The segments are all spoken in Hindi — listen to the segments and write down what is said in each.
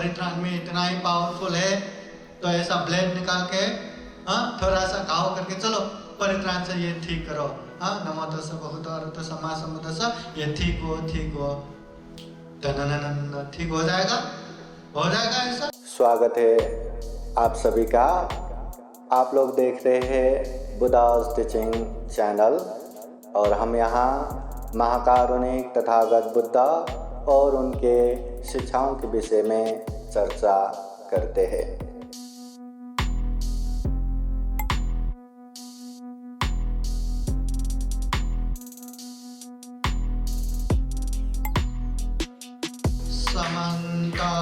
परित्राण में इतना ही पावरफुल है तो ऐसा ब्लेड निकाल के थोड़ा सा घाव करके चलो परित्राण से ये ठीक करो, नमो तस्स भगवतो अरहतो सम्मा सम्बुद्धिस्स, ये ठीक हो ठीक हो जाएगा ऐसा। स्वागत है आप सभी का। आप लोग देख रहे हैं बुद्धास टीचिंग चैनल और हम यहाँ महाकारुणिक तथागत बुद्धा और उनके शिक्षाओं के विषय में चर्चा करते हैं। समन्ता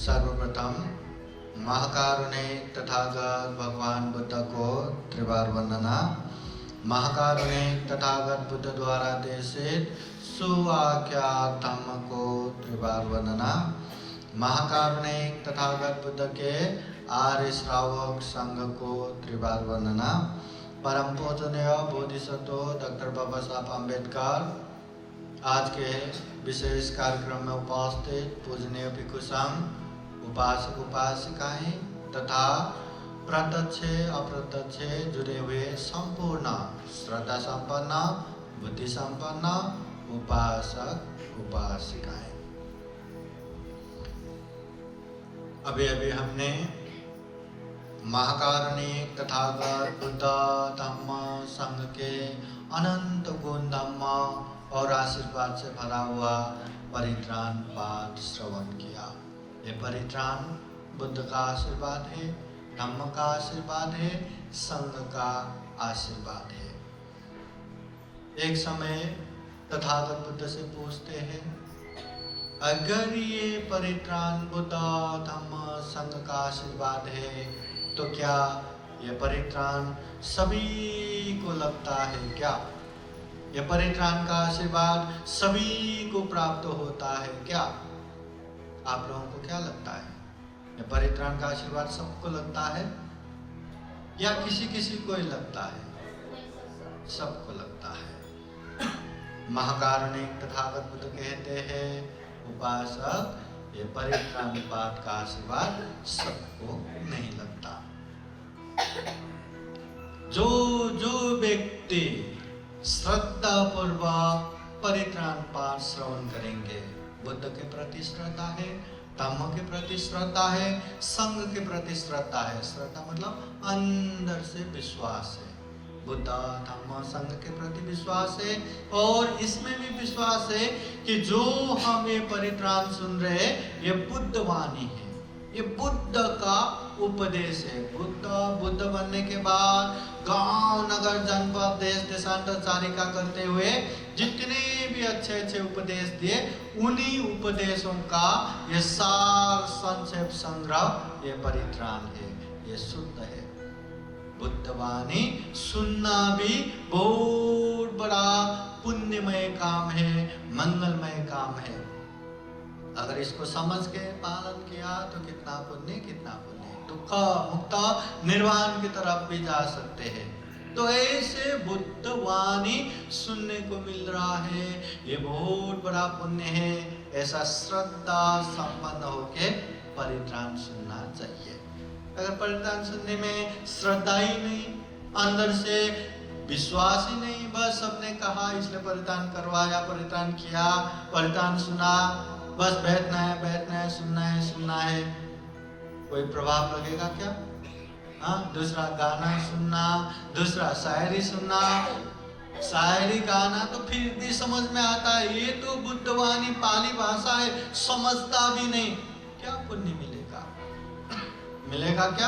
सर्वप्रथम महाकारुणिक तथागत भगवान बुद्ध को त्रिवार वंदना। महाकारुणिक तथागत बुद्ध द्वारा देशित सुआख्यात धम्म को त्रिवार वंदना। महाकारुणिक तथागत बुद्ध के आर्य श्रावक संघ को त्रिवार वंदना। परम पूजनीय बोधिसत्व डॉक्टर बाबा साहब अम्बेडकर आज के विशेष कार्यक्रम में उपस्थित पूजनीय भिक्षु संघ, उपासक उपासिकाएं तथा प्रत्यक्ष अप्रत्यक्ष जुड़े हुए संपूर्ण श्रद्धा संपन्न बुद्धि संपन्न उपासक उपासिकाएं, अभी हमने महाकारुणिक तथागत बुद्ध धम्म संघ के अनंत गुण धम्म और आशीर्वाद से भरा हुआ परित्राण पाठ श्रवण किया। ये परित्राण बुद्ध का आशीर्वाद है, धम्म का आशीर्वाद है, संघ का आशीर्वाद है। एक समय तथागत बुद्ध से पूछते हैं, अगर ये परित्राण बुद्ध धम्म संघ का आशीर्वाद है तो क्या ये परित्राण सभी को लगता है क्या? ये परित्राण का आशीर्वाद सभी को प्राप्त होता है क्या? आप लोगों को क्या लगता है? ये परित्राण का आशीर्वाद सबको लगता है या किसी को ही लगता है? सबको लगता है। महाकारुणिक तथागत बुद्ध कहते हैं, उपासक, ये परित्राण पाठ का आशीर्वाद सबको नहीं लगता। जो व्यक्ति श्रद्धा पूर्वक परित्राण पाठ श्रवण करेंगे, बुद्ध के प्रति श्रद्धा है, धम्म के प्रति श्रद्धा है, संघ के प्रति श्रद्धा है। श्रद्धा मतलब अंदर से विश्वास है, बुद्ध धम्म संघ के प्रति विश्वास है और इसमें भी विश्वास है कि जो हम ये परित्राण सुन रहे हैं ये बुद्ध वाणी है, ये बुद्ध का उपदेश है। बुद्ध बनने के बाद गांव नगर जनपद देश देशांतर चारिका करते हुए जितने भी अच्छे उपदेश दिए, उन्हीं उपदेशों का ये सार संक्षेप संग्रह ये परित्राण है, ये शुद्ध है। बुद्धवाणी सुनना भी बहुत बड़ा पुण्यमय काम है, मंगलमय काम है। अगर इसको समझ के पालन किया तो कितना पुण्य, कितना पुण्य। दुख मुक्त निर्वाण की तरफ भी जा सकते हैं। तो ऐसे बुद्ध वाणी सुनने को मिल रहा है, ये बहुत बड़ा पुण्य है। ऐसा श्रद्धा संपन्न होके परित्राण सुनना चाहिए। अगर परित्राण सुनने में श्रद्धा ही नहीं, अंदर से विश्वास ही नहीं, बस सबने कहा इसलिए परित्राण करवाया, परित्राण किया, परित्राण सुना, बस बैठना है, सुनना है, कोई प्रभाव लगेगा क्या? हाँ, दूसरा गाना सुनना, दूसरा शायरी सुनना, शायरी गाना तो फिर भी समझ में आता है, ये तो बुद्धवाणी पाली भाषा है, समझता भी नहीं, क्या पुण्य मिलेगा क्या?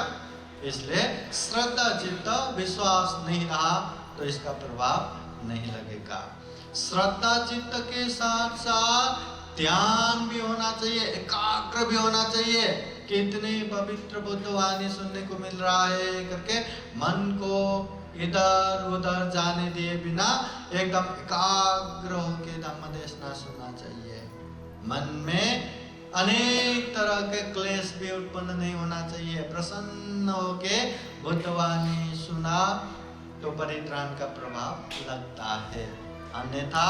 इसलिए श्रद्धा चित्त विश्वास नहीं रहा तो इसका प्रभाव नहीं लगेगा। श्रद्धा चित्त के साथ साथ ध्यान भी होना चाहिए, एकाग्र भी होना चाहिए। कितनी पवित्र बुद्धवाणी सुनने को मिल रहा है करके मन को इधर उधर जाने दिए बिना एकदम एकाग्र होके धम्म देशना सुनना चाहिए। मन में अनेक तरह के क्लेश भी उत्पन्न नहीं होना चाहिए। प्रसन्न होके बुद्धवाणी सुना तो परित्राण का प्रभाव लगता है। अन्यथा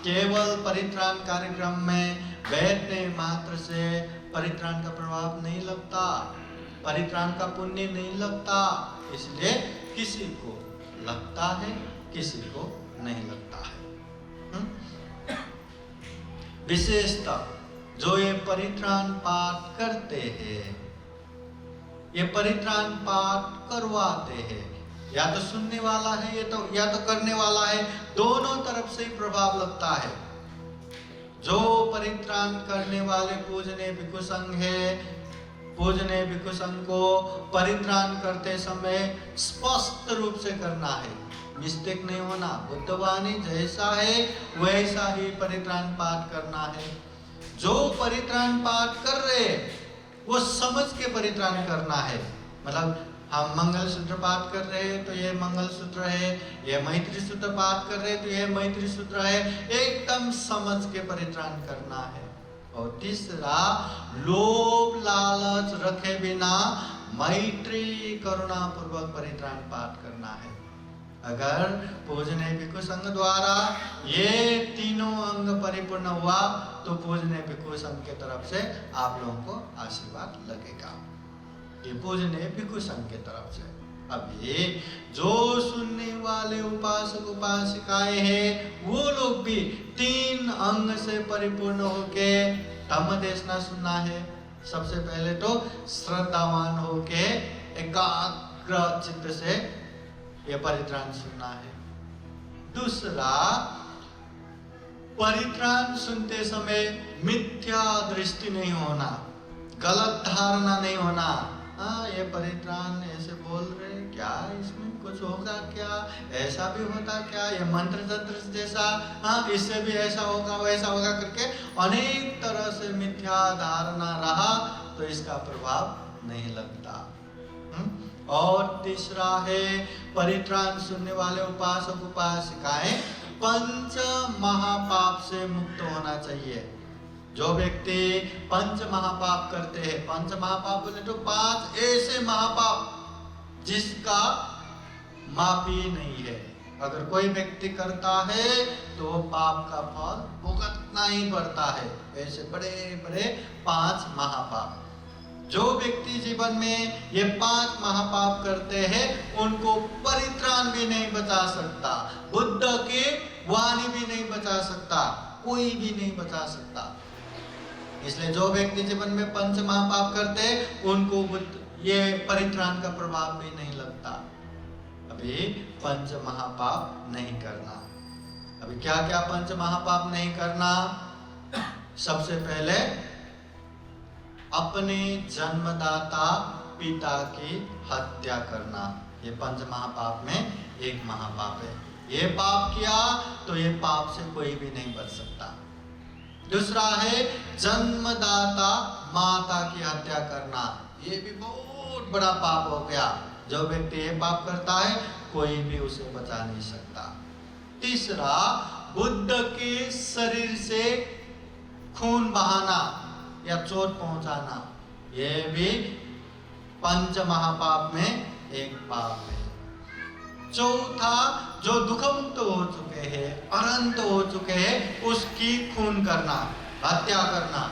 केवल परित्राण कार्यक्रम में बैठने मात्र से परित्राण का प्रभाव नहीं लगता, परित्राण का पुण्य नहीं लगता। इसलिए किसी को लगता है, किसी को नहीं लगता है। विशेषतः जो ये परित्राण पाठ करते हैं, ये परित्राण पाठ करवाते हैं, या तो सुनने वाला है या तो करने वाला है, दोनों तरफ से प्रभाव लगता है। जो परित्राण करने वाले पूजने भिक्षु संघ है, पूजने भिक्षु संघ को परित्राण करते समय स्पष्ट रूप से करना है, मिस्टेक नहीं होना। बुद्धवाणी जैसा है वैसा ही परित्राण पाठ करना है। जो परित्राण पाठ कर रहे वो समझ के परित्राण करना है। मतलब हम मंगल सूत्र पाठ कर रहे हैं तो ये मंगल सूत्र है, ये मैत्री सूत्र पाठ कर रहे हैं तो ये मैत्री सूत्र है, एकदम समझ के परित्राण करना है। और तीसरा, लोभ लालच रखे बिना मैत्री करुणा पूर्वक परित्राण पाठ करना है। अगर पूजने भिक्षु संघ द्वारा ये तीनों अंग परिपूर्ण हुआ तो पूजने भिक्षु संघ के तरफ से आप लोगों को आशीर्वाद लगेगा। ये पूजने भिक्षु संघ के तरफ से। अब ये जो सुनने वाले उपासक उपासिकाएं हैं वो लोग भी तीन अंग से परिपूर्ण होके धम्म देशना सुनना है। सबसे पहले तो श्रद्धावान होके एकाग्र चित्त से ये परित्राण सुनना है। दूसरा, परित्राण सुनते समय मिथ्या दृष्टि नहीं होना, गलत धारणा नहीं होना। हाँ, ये परित्राण ऐसे बोल रहे, क्या इसमें कुछ होगा क्या, ऐसा भी होता क्या, ये मंत्र तंत्र जैसा, हाँ इससे भी ऐसा होगा वैसा होगा करके अनेक तरह से मिथ्या धारणा रहा तो इसका प्रभाव नहीं लगता। और तीसरा है, परित्राण सुनने वाले उपासक उपासिकाएं पंच महापाप से मुक्त होना चाहिए। जो व्यक्ति पंच महापाप करते हैं, पंच महापाप बोले तो 5 ऐसे महापाप जिसका मापी नहीं है। अगर कोई व्यक्ति करता है तो पाप का फल भुगतना ही पड़ता है। ऐसे बड़े बड़े 5 महापाप, जो व्यक्ति जीवन में ये 5 महापाप करते हैं उनको परित्राण भी नहीं बचा सकता, बुद्ध की वाणी भी नहीं बचा सकता, कोई भी नहीं बचा सकता। इसलिए जो व्यक्ति जीवन में 5 महापाप करते हैं उनको ये परित्राण का प्रभाव भी नहीं लगता। अभी 5 महापाप नहीं करना। अभी क्या क्या 5 महापाप नहीं करना? सबसे पहले अपने जन्मदाता पिता की हत्या करना, ये 5 महापाप में एक महापाप है। ये पाप किया तो ये पाप से कोई भी नहीं बच सकता। दूसरा है जन्मदाता माता की हत्या करना, ये भी बहुत बड़ा पाप हो गया। जो व्यक्ति ये पाप करता है कोई भी उसे बचा नहीं सकता। तीसरा, बुद्ध के शरीर से खून बहाना या चोट पहुंचाना, ये भी पंच महापाप में एक पाप है। चौथा, जो दुखमुक्त हो चुके हैं, अनंत हो चुके हैं, उसकी खून करना, हत्या करना,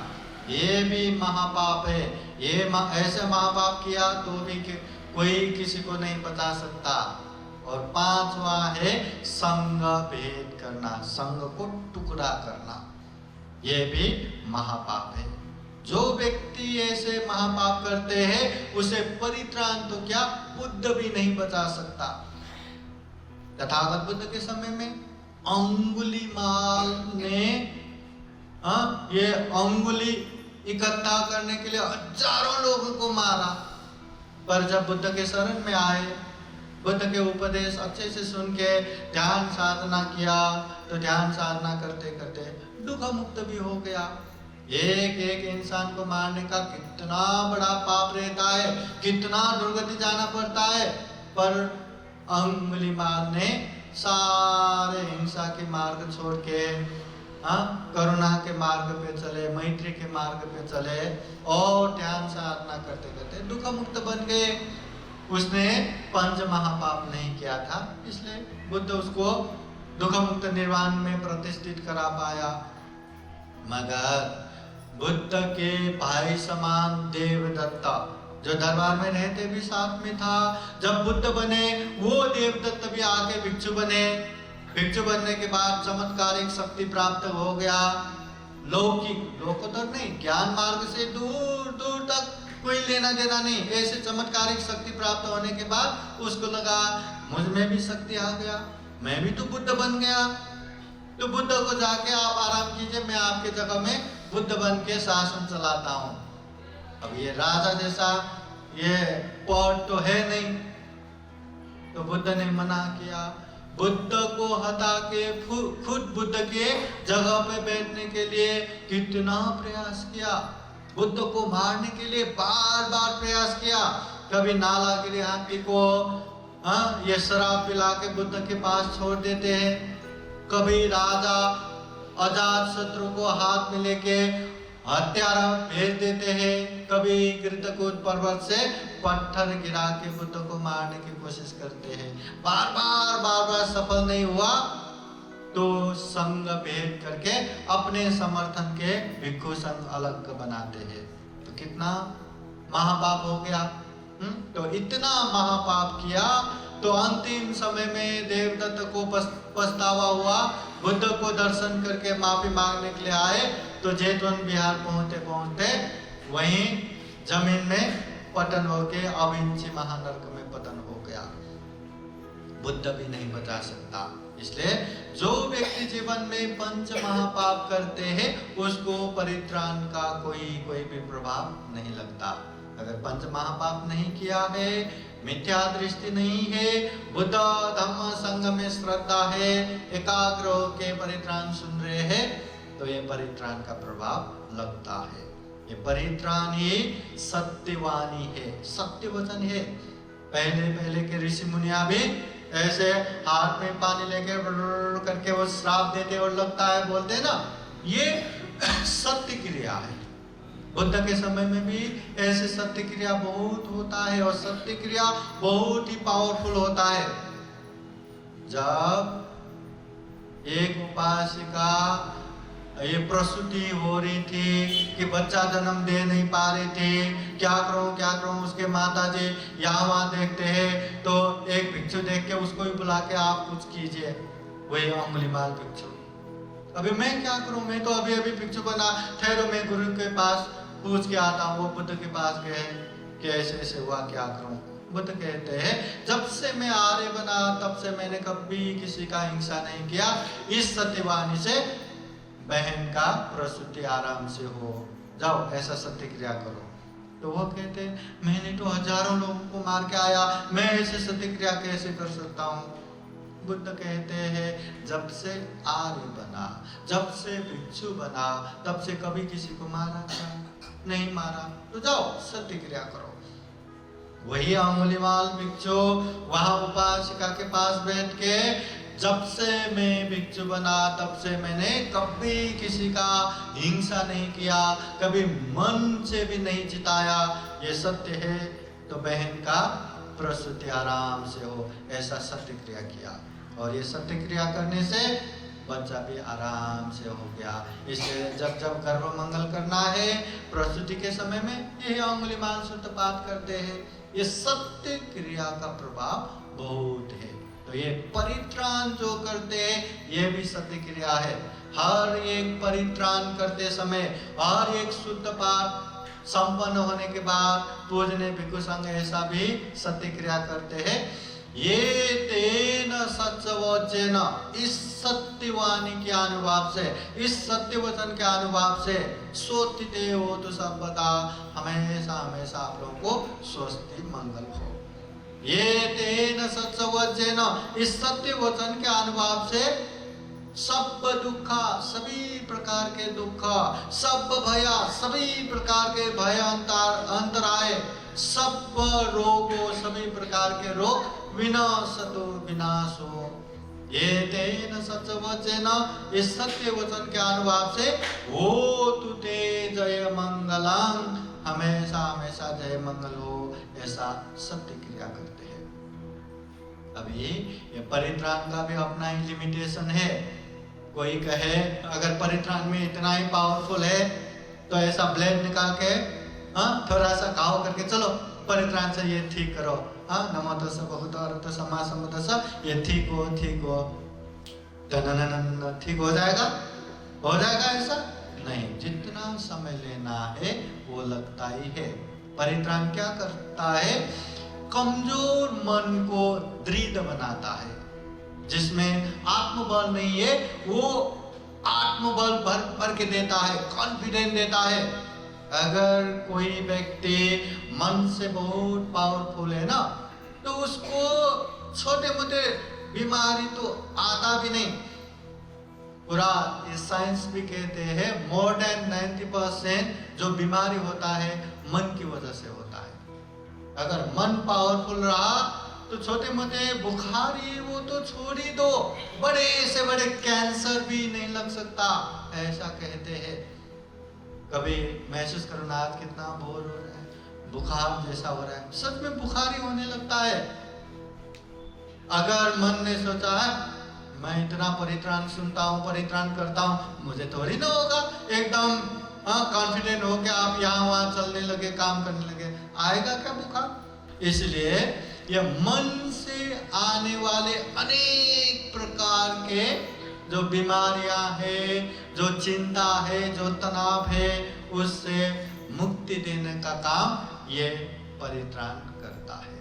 ये भी महापाप है। ये ऐसे महापाप किया तो भी कोई किसी को नहीं बचा सकता। और पांचवा है संग भेद करना, संग को टुकड़ा करना, ये भी महापाप है। जो व्यक्ति ऐसे महापाप करते हैं उसे परित्राण तो क्या, बुद्ध भी नहीं बचा सकता। तथागत बुद्ध के समय में अंगुलीमाल ने ये अंगुली इकट्ठा करने के लिए हजारों लोगों को मारा, पर जब बुद्ध के शरण में आए, बुद्ध के उपदेश अच्छे से सुन के ध्यान साधना किया, तो ध्यान साधना करते करते दुख मुक्त भी हो गया। एक एक इंसान को मारने का कितना बड़ा पाप रहता है, कितना दुर्गति जाना पड़ता है, पर अंगुलीमाल ने सारे हिंसा के मार्ग छोड़ के करुणा के मार्ग पे चले, मैत्री के मार्ग पे चले और ध्यान साधना करते करते दुख मुक्त बन गए। उसने पंच महापाप नहीं किया था, इसलिए बुद्ध उसको दुख मुक्त निर्वाण में प्रतिष्ठित करा पाया। मगर बुद्ध के भाई समान देवदत्ता, जो दरबार में रहते भी साथ में था, जब बुद्ध बने वो देवदत्त भी आके भिक्षु बने। भिक्षु बनने के बाद चमत्कारिक शक्ति प्राप्त हो गया। लौकिक लोकोत्तर नहीं, ज्ञान मार्ग से दूर दूर तक कोई लेना देना नहीं। ऐसे चमत्कारिक शक्ति प्राप्त होने के बाद उसको लगा मुझ में भी शक्ति आ गया, मैं भी तो बुद्ध बन गया। तो बुद्ध को जाके आप आराम कीजिए, मैं आपके जगह में बुद्ध बन के शासन चलाता हूँ। अब ये राजा जैसा ये पद तो है नहीं, तो बुद्ध ने मना किया। बुद्ध को हटा के खुद बुद्ध के जगह पे बैठने के लिए कितना प्रयास किया, बुद्ध को मारने के लिए बार बार प्रयास किया। कभी नालागिरी हाथी को ये शराब पिला के बुद्ध के पास छोड़ देते हैं, कभी राजा अजात शत्रु को हाथ में लेके हत्यारा भेज देते हैं, कभी गिरतकूट पर्वत से पत्थर गिरा के बुद्ध को मारने की कोशिश करते हैं। बार बार सफल नहीं हुआ तो संग भेद करके अपने समर्थन के भिक्षु संघ अलग बनाते हैं। तो कितना महापाप हो गया। तो इतना महापाप किया तो अंतिम समय में देवदत्त को पछतावा हुआ। बुद्ध को दर्शन करके माफी मांगने के लिए आए तो जैतवन बिहार पहुंचते पहुंचते वहीं जमीन में पतन होके अविंची महानर्क में पतन हो गया। बुद्ध भी नहीं बचा सकता। इसलिए जो व्यक्ति जीवन में पंच महापाप करते हैं उसको परित्राण का कोई भी प्रभाव नहीं लगता। अगर पंच महापाप नहीं किया है, मिथ्या दृष्टि नहीं है, बुद्ध धम्म संघ में श्रद्धा है, एकाग्र होके परित्राण सुन रहे हैं, तो ये परित्राण का प्रभाव लगता है। ये परित्राण ही सत्यवाणी है, सत्य वचन है। पहले के ऋषि मुनिया भी ऐसे हाथ में पानी लेके करके वो श्राप देते और लगता है बोलते हैं ना, ये सत्य क्रिया है। बुद्ध के समय में भी ऐसे सत्य क्रिया बहुत होता है और सत्य क्रिया बहुत ही पावरफुल होता है। जब एक उपासिका ये प्रसूति हो रही थी कि बच्चा जन्म दे नहीं पा रहे थे, क्या करूं उसके माता जी यहाँ वहाँ देखते हैं तो एक भिक्षु देख के उसको भी बुला के आप कुछ कीजिए। वही अंगुलीमाल भिक्षु, अभी मैं क्या करूं, मैं तो अभी भिक्षु बना, ठहरो मैं गुरु के पास पूछ के आता हूँ। वो बुद्ध के पास गए कि ऐसे ऐसे हुआ, क्या करूं। बुद्ध कहते हैं जब से मैं आर्य बना तब से मैंने कभी किसी का हिंसा नहीं किया, इस सत्यवाणी से बहन का प्रसूति आराम से हो, जाओ ऐसा सत्य क्रिया करो। तो वो कहते मैंने तो हजारों लोगों को मार के आया, मैं ऐसे सत्य क्रिया कैसे कर सकता हूँ। बुद्ध कहते हैं जब से आर्य बना, जब से भिक्षु बना, तब से कभी किसी को मारा था नहीं मारा, तो जाओ सत्य क्रिया करो। वही अंगुलीमाल भिक्षु वहां उपासिका के पास बैठ के जब से मैं भिक्षु बना तब से मैंने कभी किसी का हिंसा नहीं किया, कभी मन से भी नहीं जिताया, ये सत्य है। तो बहन का प्रसूति आराम से हो, ऐसा सत्य क्रिया किया। और ये सत्य क्रिया करने से बच्चा भी आराम से हो गया। इसलिए जब जब गर्भ मंगल करना है प्रसूति के समय में यही अंगुलीमाल सूत्रपात करते हैं। ये सत्य क्रिया का प्रभाव बहुत है। तो ये परित्राण जो करते हैं ये भी सत्य क्रिया है। हर एक परित्राण करते समय हर एक सूत्रपात संपन्न होने के बाद पूजने भिक्षु संघ ऐसा भी सत्य क्रिया करते हैं। ये तेन सच्चवचन, इस सत्यवाणी के अनुभव से, इस सत्य वचन के अनुभव से सोतिते हो तो सर्वदा, हमेशा हमेशा आप लोगों को स्वस्ति मंगल हो। ये तेन सच्चवचन, इस सत्य वचन के अनुभव से सब दुख, सभी प्रकार के दुख, सब भय, सभी प्रकार के भय अंतराय, सब रोगों, सभी प्रकार के रोग विनाशतो विनाशो। ये तेन सच्चवचन, इस सत्य वचन के अनुभव से होतु ते जय मंगलम, हमेशा हमेशा जय मंगल हो, ऐसा सत्य क्रिया करते हैं। अभी ये परित्राण का भी अपना ही लिमिटेशन है। कोई कहे अगर परित्राण में इतना ही पावरफुल है तो ऐसा ब्लेड निकाल के थोड़ा सा घाव करके चलो परित्राण से ये ठीक करो, नमो तस्सै भगवतो सम्मा सम्बुद्धस्सै, ये ठीक हो ठीक हो जाएगा ऐसा नहीं। जितना समय लेना है वो लगता ही है। परित्राण क्या करता है? कमजोर मन को दृढ़ बनाता है। जिसमें आत्मबल नहीं है वो आत्मबल भर के देता है, कॉन्फिडेंस देता है। अगर कोई व्यक्ति मन से बहुत पावरफुल है ना तो उसको छोटे मोटे बीमारी तो आता भी नहीं। पूरा साइंस भी कहते हैं मोर देन 90% जो बीमारी होता है मन की वजह से होता है। अगर मन पावरफुल रहा तो छोटे मोटे बुखारी वो तो छोड़ ही दो, बड़े से बड़े कैंसर भी नहीं लग सकता, ऐसा कहते हैं। कभी महसूस करो ना, आज कितना बोर हो रहा है, बुखार जैसा हो रहा है, सच में बुखारी होने लगता है। अगर मन ने सोचा है मैं इतना परित्राण सुनता हूँ, परित्राण करता हूँ, मुझे थोड़ी ना होगा, एकदम कॉन्फिडेंट हो के आप यहाँ वहाँ चलने लगे, काम करने लगे, आएगा क्या बुखार? इसलिए ये मन से आने वाले अनेक प्रकार के जो बीमारियां हैं, जो चिंता है, जो तनाव है, उससे मुक्ति देने का काम ये परित्राण करता है।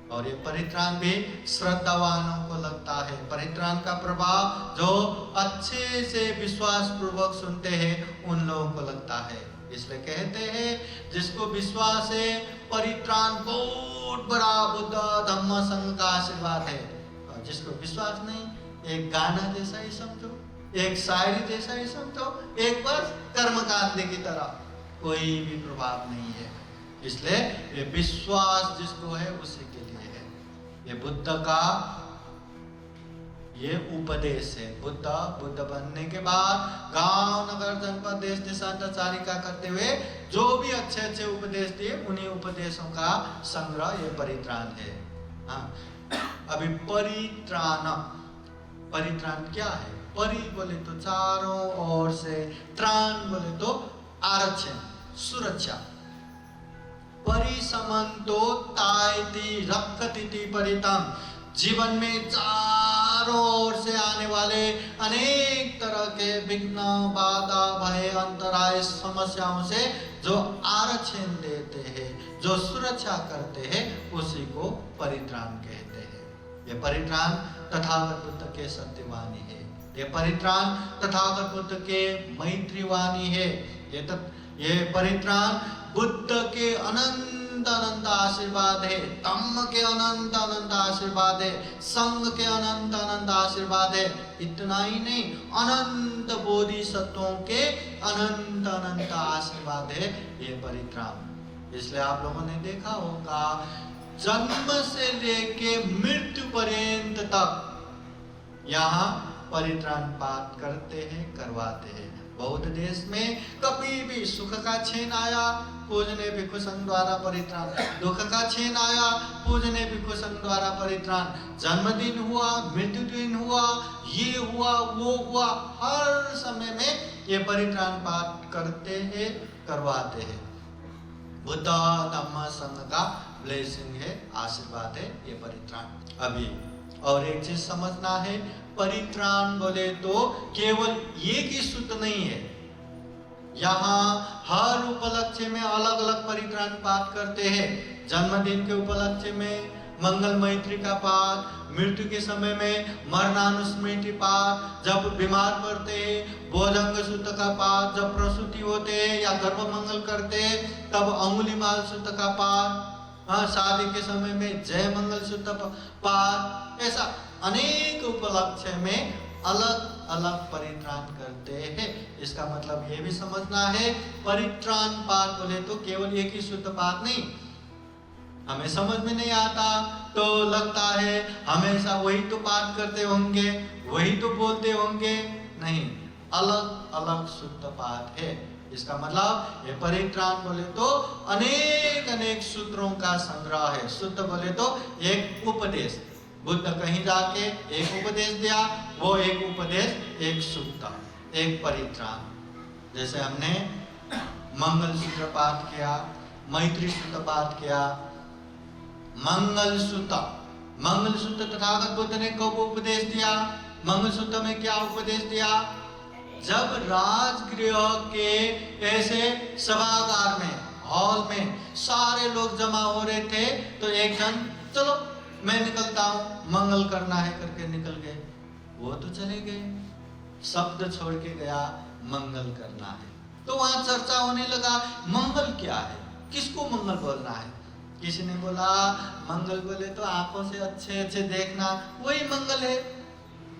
और ये परित्राण भी श्रद्धावानों को लगता है। परित्राण का प्रभाव जो अच्छे से विश्वास पूर्वक सुनते हैं उन लोगों को लगता है। इसलिए कहते हैं जिसको विश्वास है परित्राण बहुत बड़ा बुद्ध धम्म संघ का आशीर्वाद है। और जिसको विश्वास नहीं, एक गाना जैसा ही समझो, एक शायरी जैसा ही समझो, एक बस कर्मकांड की तरह, कोई भी प्रभाव नहीं है। इसलिए ये विश्वास जिसको है उसी के लिए है। ये बुद्ध का ये उपदेश है। बुद्ध बनने के बाद गांव नगर जनपद देश देशांतरचारिका करते हुए जो भी अच्छे अच्छे उपदेश दिए उन्हीं उपदेशों का संग्रह ये परित्राण है। अभी परित्राण क्या है? परि बोले तो चारों ओर से, त्राण बोले तो आरक्षण, सुरक्षा। परिसमन्तो तायति रक्षति परितम, जीवन में चारों ओर से आने वाले अनेक तरह के विघ्न, बाधा, भय, अंतराय, समस्याओं से जो आरक्षण देते हैं, जो सुरक्षा करते हैं, उसी को परित्राण कहते हैं। ये परित्राण तथागत बुद्ध के सत्यवाणी है। ये परित्राण तथागत बुद्ध के मैत्री वाणी है। ये परित्राण बुद्ध के अनंत अनंत आशीर्वाद है, धम्म के अनंत अनंत आशीर्वाद है, संघ के अनंत अनंत आशीर्वाद है। इतना ही नहीं, अनंत बोधिसत्वों के अनंत अनंत आशीर्वाद है ये परित्राण। इसलिए आप लोगों ने देखा होगा जन्म से लेके मृत्यु पर्यंत तक यहाँ परित्राण पाठ करते हैं, करवाते हैं। बौद्ध देश में कभी भी सुख का क्षण आया पूजने भिक्षु संघ द्वारा परित्राण। दुख का क्षण आया, पूजने भिक्षु संघ द्वारा परित्राण। जन्मदिन हुआ, मृत्यु दिन हुआ, ये हुआ, वो हुआ, हर समय में ये परित्राण पाठ करते हैं, करवाते हैं। बुद्ध धम्म संघ का ब्लेसिंग है, आशीर्वाद है ये परित्राण। अभी और एक चीज समझना है, परित्राण बोले तो केवल एक ही सूत्र नहीं है। यहाँ हर उपलक्ष्य में अलग अलग परित्राण पाठ करते हैं। जन्मदिन के उपलक्ष्य में मंगल मैत्री का पाठ, मृत्यु के समय में मरणानुस्मृति पाठ, जब बीमार पड़ते हैं भोजंग सूत्र का पाठ, जब प्रसूति होते हैं या गर्भ मंगल करते हैं तब अंगुलीमाल सूत्र का पाठ, शादी के समय में जय मंगल सूत्र पाठ, ऐसा अनेक उपलक्ष्य में अलग अलग परित्राण करते हैं। इसका मतलब ये भी समझना है, परित्राण पाठ बोले तो केवल एक ही शुद्ध पाठ नहीं। हमें समझ में नहीं आता तो लगता है हमेशा वही तो पाठ करते होंगे, वही तो बोलते होंगे, नहीं, अलग अलग शुद्ध पाठ है। इसका मतलब ये परित्राण बोले तो अनेक अनेक सूत्रों का संग्रह है। शुद्ध बोले तो एक उपदेश, बुद्ध कहीं जाके एक उपदेश दिया, वो एक उपदेश, एक सूत्र, एक परित्राण। जैसे हमने मंगल सूत्र पाठ किया, मैत्री सूत्र पाठ किया, मंगल सूत्र तथागत बुद्ध ने कब उपदेश दिया? मंगल सूत्र में क्या उपदेश दिया? जब राजगृह के ऐसे सभागार में, हॉल में सारे लोग जमा हो रहे थे तो एक जन चलो मैं निकलता हूं, मंगल करना है करके निकल गए। वो तो चले गए, शब्द छोड़ के गया मंगल करना है। तो वहां चर्चा होने लगा मंगल क्या है, किसको मंगल बोलना है। किसी ने बोला मंगल बोले तो आंखों से अच्छे अच्छे देखना, वही मंगल है।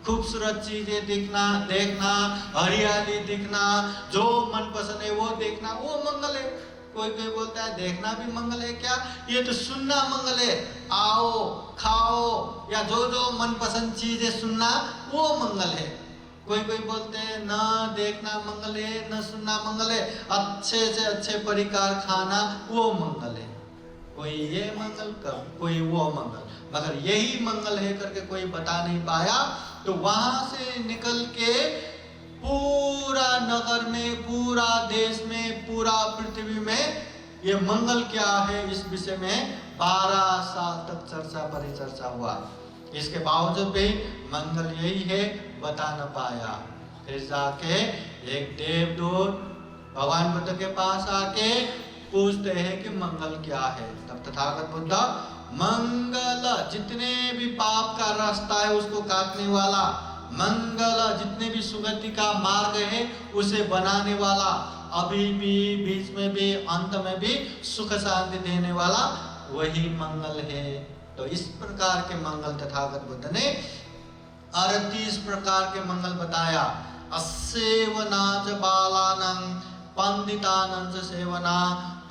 खूबसूरत चीजें देखना, हरियाली दिखना, जो मन पसंद है वो देखना, वो मंगल है। कोई कोई बोलता है देखना भी मंगल है क्या, ये तो सुनना मंगल है। आओ खाओ या जो जो मन पसंद चीजें सुनना वो मंगल है। कोई कोई बोलते हैं न देखना मंगल है, न सुनना मंगल है, अच्छे से अच्छे परिकार खाना वो मंगल है। कोई ये मंगल कर, कोई वो मंगल, मगर यही मंगल है करके कोई बता नहीं पाया। तो वहां से निकल के पूरा नगर में, पूरा देश में, पूरा पृथ्वी में ये मंगल क्या है इस विषय में 12 साल तक चर्चा परिचर्चा हुआ। इसके बावजूद भी मंगल यही है बता न पाया। फिर जाके एक देवदूत भगवान बुद्ध के पास आके पूछते हैं कि मंगल क्या है। तब तथागत बुद्ध मंगल जितने भी पाप का रास्ता है उसको काटने वाला, मंगल जितने भी सुगति का मार्ग है उसे बनाने वाला, अभी भी बीच में भी अंत में भी सुख शांति देने वाला वही मंगल है। तो इस प्रकार के मंगल तथागत बुद्ध ने 38 प्रकार के मंगल बताया। असेवनाच बालानं पंडितानं सेवना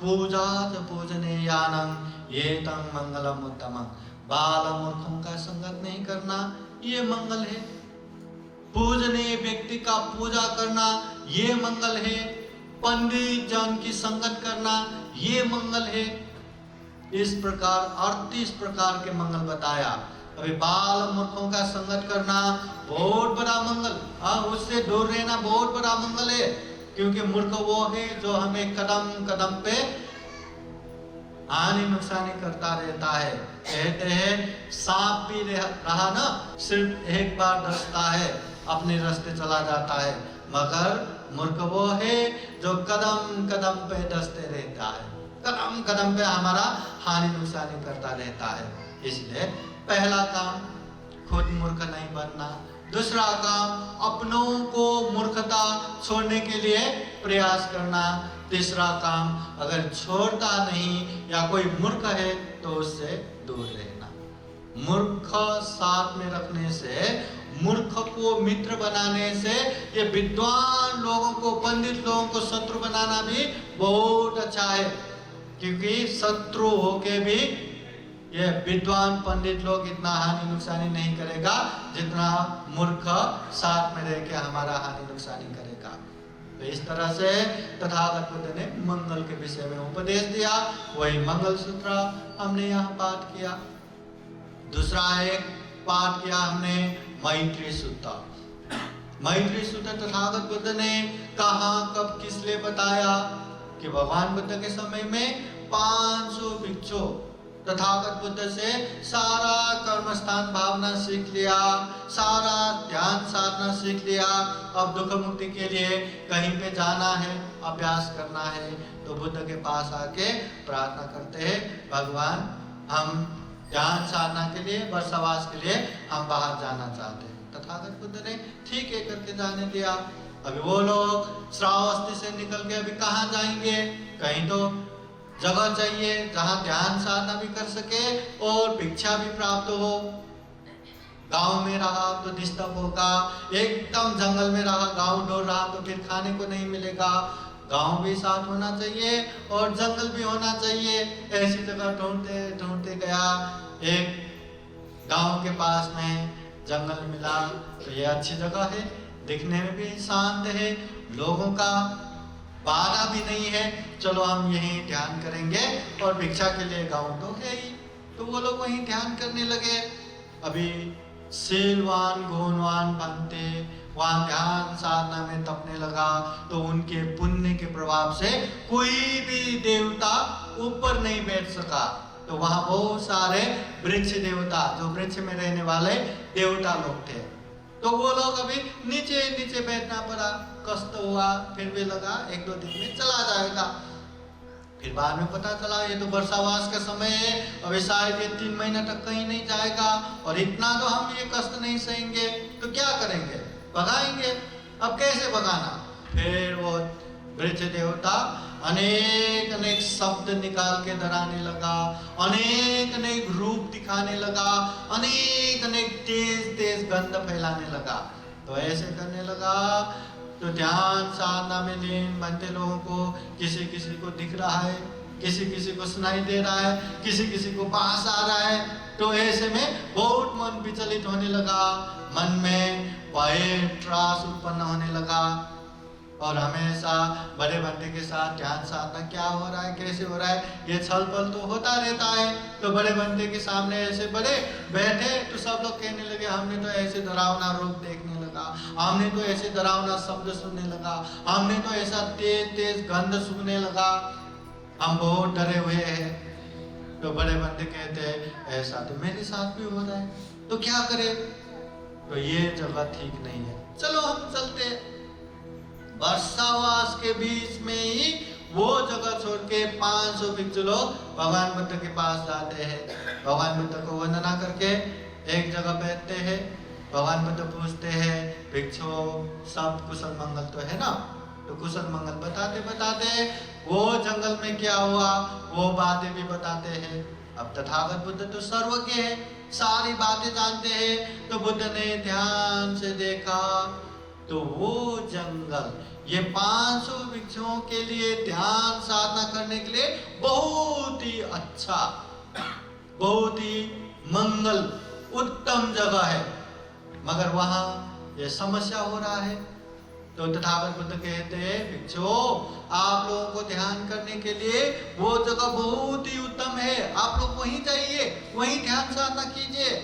पूजा पूजने यानं ये तंग मंगलम उत्तमं। बाल मूर्खों का संगत नहीं करना ये मंगल है, पूजने व्यक्ति का पूजा करना ये मंगल है, पंडित जन की संगत करना ये मंगल है। इस प्रकार 38 प्रकार के मंगल बताया। अभी बाल मूर्खों का संगत करना बहुत बड़ा मंगल, उससे दूर रहना बहुत बड़ा मंगल है, क्योंकि मूर्ख वो है जो हमें कदम कदम पे हानि नुकसानी करता रहता है। कहते हैं सांप भी रहा ना, सिर्फ एक बार डसता है अपने रास्ते चला जाता है, मगर मूर्ख वो है जो कदम कदम पे डसते रहता है, कदम कदम पे हमारा हानि नुकसानी करता रहता है। इसलिए पहला काम खुद मूर्ख नहीं बनना, दूसरा काम अपनों को मूर्खता छोड़ने के लिए प्रयास करना, तीसरा काम अगर छोड़ता नहीं या कोई मूर्ख है तो उससे दूर रहना। मूर्ख साथ में रखने से, मूर्ख को मित्र बनाने से ये विद्वान लोगों को, पंडित लोगों को शत्रु बनाना भी बहुत अच्छा है, क्योंकि शत्रु होके भी ये विद्वान पंडित लोग इतना हानि नुकसानी नहीं करेगा जितना मूर्ख साथ में रह के हमारा हानि नुकसानी करेगा। तो इस तरह से तथागत बुद्ध ने मंगल के विषय में उपदेश दिया। वही मंगल सूत्र हमने यहाँ पाठ किया। दूसरा एक पाठ किया हमने मैत्री सूत्र। मैत्री सूत्र तथागत बुद्ध ने कहा, कब, किस लिए बताया कि भगवान बुद्ध के समय में 500 भिक्षु तथागत बुद्ध से सारा कर्मस्थान भावना सीख लिया, सारा ध्यान साधना सीख लिया। अब दुख मुक्ति के लिए कहीं पे जाना है, अभ्यास करना है, तो बुद्ध के पास आके प्रार्थना करते हैं, भगवान हम ध्यान साधना के लिए, वर्षावास के लिए हम बाहर जाना चाहते हैं। तथागत बुद्ध ने ठीक है करके जाने दिया। अभी वो लोग श्रावस्ती से निकल के अभी कहाँ जाएंगे? कहीं तो जगह चाहिए जहाँ ध्यान साधना भी कर सके और भिक्षा भी प्राप्त हो। गांव में रहा तो डिस्टर्ब होगा, एकदम जंगल में रहा, गांव डोर रहा तो फिर खाने को नहीं मिलेगा। गांव भी साथ होना चाहिए और जंगल भी होना चाहिए। ऐसी जगह ढूंढते ढूंढते गया, एक गांव के पास में जंगल मिला। तो ये अच्छी जगह है, दिखने में भी शांत है, लोगों का बाधा भी नहीं है, चलो हम यहीं ध्यान करेंगे और भिक्षा के लिए गांव तो है ही। तो वो लोग वहीं ध्यान करने लगे। अभी शीलवान गुणवान बनते वहां ध्यान साधना में तपने लगा। तो उनके पुण्य के प्रभाव से कोई भी देवता ऊपर नहीं बैठ सका। तो वहां बहुत सारे वृक्ष देवता, जो वृक्ष में रहने वाले देवता लोग थे, तो वो लोग अभी नीचे नीचे बैठना पड़ा, कष्ट हुआ। फिर भी लगा 1-2 दिन में चला जाएगा। फिर बाद में पता चला ये तो वर्षावास का समय है, अभी शायद ये 3 महीना तक कहीं नहीं जाएगा और इतना तो हम ये कष्ट नहीं सहेंगे, तो क्या करेंगे? भगाएंगे। अब कैसे भगाना? फिर वो वृक्ष देवता अनेक अनेक शब्द निकाल के डराने लगा, अनेक अनेक रूप दिखाने लगा, अनेक अनेक तेज तेज गंध फैलाने लगा। तो ऐसे करने लगा तो ध्यान साधना में लीन बनते लोगों को किसी किसी को दिख रहा है, किसी किसी को सुनाई दे रहा है, किसी किसी को पास आ रहा है। तो ऐसे में बहुत मन विचलित होने लगा, मन में भय त्रास उत्पन्न होने लगा। और हमेशा बड़े बंदे के साथ ध्यान साधना क्या हो रहा है, कैसे हो रहा है, ये छल पल तो होता रहता है। तो बड़े बंदे के सामने ऐसे बड़े बैठे तो सब लोग कहने लगे, हमने तो ऐसे डरावना रूप देखने लगा, हमने तो ऐसे डरावना शब्द सुनने लगा, हमने तो ऐसा तेज तेज गंध सूंघने लगा, हम बहुत डरे हुए हैं। तो बड़े बंदे कहते हैं, ऐसा तो मेरे साथ भी हो रहा है, तो क्या करें? तो ये जगह ठीक नहीं है, चलो हम चलते। वर्षावास के बीच में ही वो जगह छोड़ के 500 भिक्षु लोग भगवान बुद्ध के पास जाते हैं। भगवान बुद्ध को वंदना करके एक जगह बैठते हैं। भगवान बुद्ध पूछते हैं, भिक्षु सब कुशल मंगल तो है ना? तो कुशल मंगल बताते बताते वो जंगल में क्या हुआ वो बातें भी बताते हैं। अब तथागत बुद्ध तो सर्वज्ञ है, सारी बातें जानते हैं। तो बुद्ध ने ध्यान से देखा तो वो जंगल ये 500 भिक्षुओं के लिए ध्यान साधना करने के लिए बहुत ही अच्छा, बहुत ही मंगल उत्तम जगह है, मगर वहां ये समस्या हो रहा है। तो तथागत बुद्ध कहते हैं, भिक्षु आप लोगों को ध्यान करने के लिए वो जगह बहुत ही उत्तम है, आप लोग वहीं जाइए, वहीं ध्यान साधना कीजिए।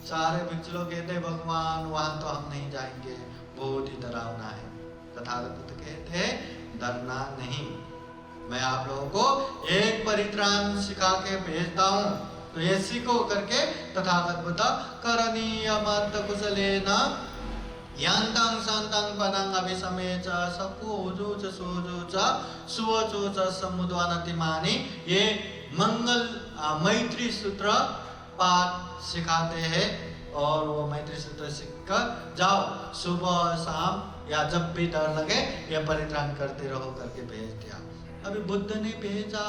सारे भिक्षु लोग कहते हैं, भगवान वहां तो हम नहीं जाएंगे, बहुत ही डरावना है। तथागत बुद्ध कहते हैं, डरना नहीं, मैं आप लोगों को एक परित्राण सिखा के भेजता हूँ, तो ये सीखो करके तथागत बुद्ध करणीय मत कुशलेन यंतं संतं पदं अभिसमेच सकोजोच सोजोच सुवचोच समुद्वनतिमानि ये मंगल मैत्री सूत्र पाठ सिखाते हैं। और वो मैत्री सूत्र सीखकर जाओ, सुबह शाम या जब भी डर लगे ये परित्राण करते रहो करके भेज दिया। अभी बुद्ध ने भेजा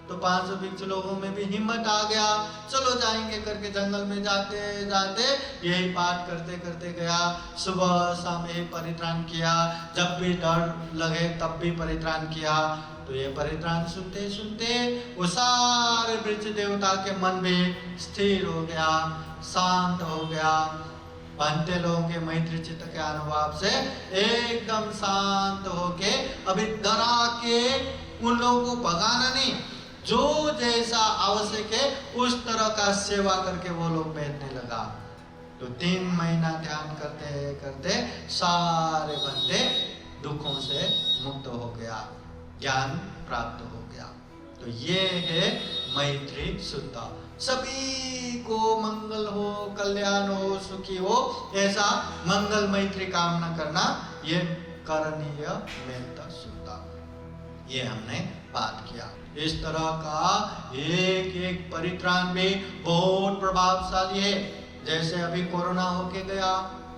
तो 500 भिक्षु लोगों में भी हिम्मत आ गया, चलो जाएंगे करके जंगल में जाते जाते यही पाठ करते करते गया। सुबह शाम यही परित्राण किया, जब भी डर लगे तब भी परित्राण किया। तो ये परित्राण सुनते सुनते वो सारे वृक्ष देवता के मन भी स्थिर हो गया, शांत हो गया। बनते लोगों के मैत्री चित्त के अनुभव से एकदम शांत होके अभी डरा के उन लोगों को भगाना नहीं, जो जैसा आवश्यक है उस तरह का सेवा करके वो लोग बैठने लगा। तो 3 महीना ध्यान करते करते सारे बंदे दुखों से मुक्त हो गया, ज्ञान प्राप्त हो गया। तो ये है मैत्री शुद्ध। सभी को मंगल हो, कल्याण हो, सुखी हो, ऐसा मंगल मैत्री कामना करना, ये करणीय मैत्री शुद्ध। ये हमने बात किया। इस तरह का एक एक परित्राण भी बहुत प्रभावशाली है। जैसे अभी कोरोना होके गया,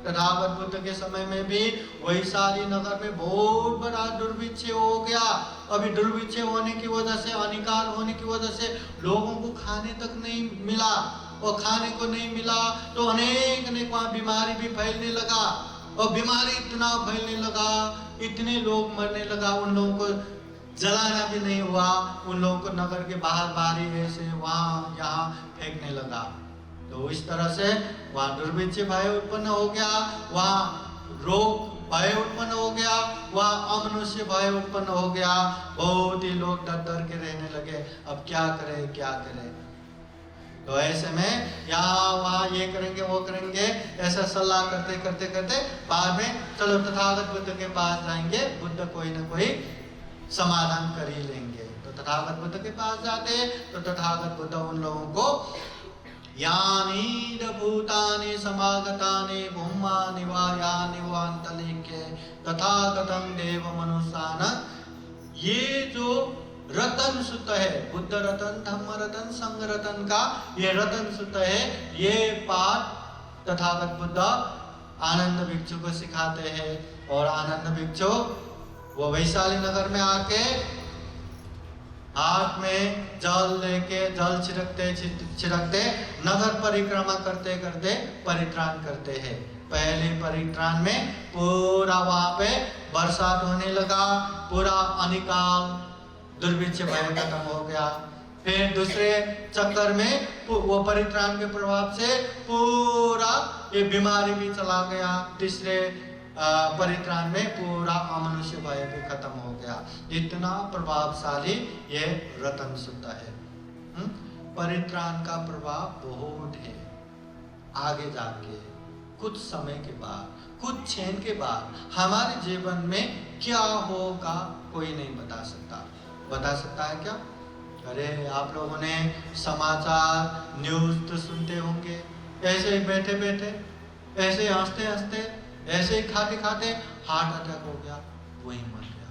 तथागत बुद्ध के समय में भी वैशाली नगर में बहुत बड़ा दुर्भिक्ष हो गया। अभी दुर्भिक्ष होने की वजह से, अनिकाल होने की वजह से लोगों को खाने तक नहीं मिला, और खाने को नहीं मिला तो अनेक वहाँ बीमारी भी फैलने लगा, और बीमारी इतना फैलने लगा, इतने लोग मरने लगा, उन लोगों को जलाना भी नहीं हुआ, उन लोगों को नगर के बाहर ऐसे वहाँ यहाँ फेंकने लगा। तो इस तरह से वहाँ दुर्भिक्ष भय उत्पन्न हो गया, वहाँ रोग भय उत्पन्न हो गया, वहाँ अमनुष्य भय उत्पन्न हो गया। बहुत ही लोग डर डर के रहने लगे, अब क्या करें क्या करें। तो ऐसे में यहाँ वहाँ ये करेंगे वो करेंगे, ऐसा सलाह करते करते करते बाद में चलो तथागत बुद्ध के पास जाएंगे, बुद्ध कोई ना कोई समाधान कर ही लेंगे। तो तथागत बुद्ध के पास जाते तो तथागत बुद्ध उन लोगों को यानी भूतानि समागतानि भूमानि वा यानि वान्तलिके तथागतं देव मनुष्यान, ये जो रतन सूत्र है, बुद्ध रतन, धम्म रतन, संघ रतन का ये रतन सूत्र है, ये पाठ तथागत बुद्ध आनंद भिक्षु को सिखाते हैं। और आनंद भिक्षु वो वैशाली नगर में आके हाथ में जल लेके जल छिड़कते नगर परिक्रमा करते करते परित्राण करते हैं। पहले परित्राण में पूरा वहां पे बरसात होने लगा, पूरा अनिकाल दुर्भिक्ष भय खत्म हो गया। फिर दूसरे चक्कर में वो परित्राण के प्रभाव से पूरा ये बीमारी भी चला गया। तीसरे परित्राण में पूरा अमनुष्य भय भी खत्म हो गया। इतना प्रभावशाली ये रतन सूत्र है। परित्राण का प्रभाव बहुत है। आगे जाके कुछ समय के बाद, कुछ क्षण के बाद हमारे जीवन में क्या होगा कोई नहीं बता सकता। बता सकता है क्या? अरे आप लोगों ने समाचार न्यूज तो सुनते होंगे, ऐसे ही बैठे बैठे, ऐसे ही हंसते हंसते, ऐसे ही खाते खाते हार्ट अटैक हो गया, वही मर गया।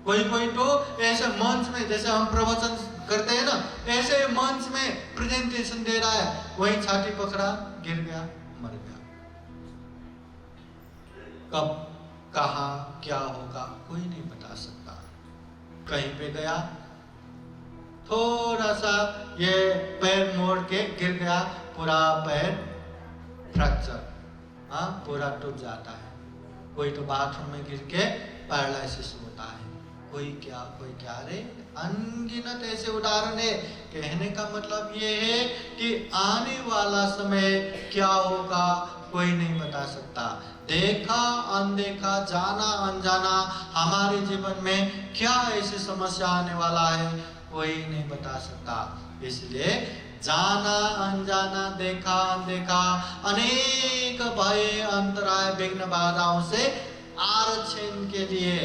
कोई कोई तो ऐसे मंच में, जैसे हम प्रवचन करते हैं ना, ऐसे मंच में प्रेजेंटेशन दे रहा है, वही छाती पकड़ा गिर गया, मर गया। कब कहाँ क्या होगा कोई नहीं बता सकता। कहीं पे गया, थोड़ा सा ये पैर मोड़ के गिर गया, पूरा पैर फ्रैक्चर, पूरा टूट जाता है। कोई तो बाथरूम में गिर के पैरालिसिस होता है, कोई क्या रे, अनगिनत ऐसे उदाहरण है। कहने का मतलब ये है कि आने वाला समय क्या होगा कोई नहीं बता सकता। देखा अनदेखा, जाना अनजाना, हमारे जीवन में क्या ऐसी समस्या आने वाला है कोई नहीं बता सकता। इसलिए जाना अनजाना, देखा अनदेखा, अनेक भय अंतराय विघ्न बाधाओं से आरक्षण के लिए,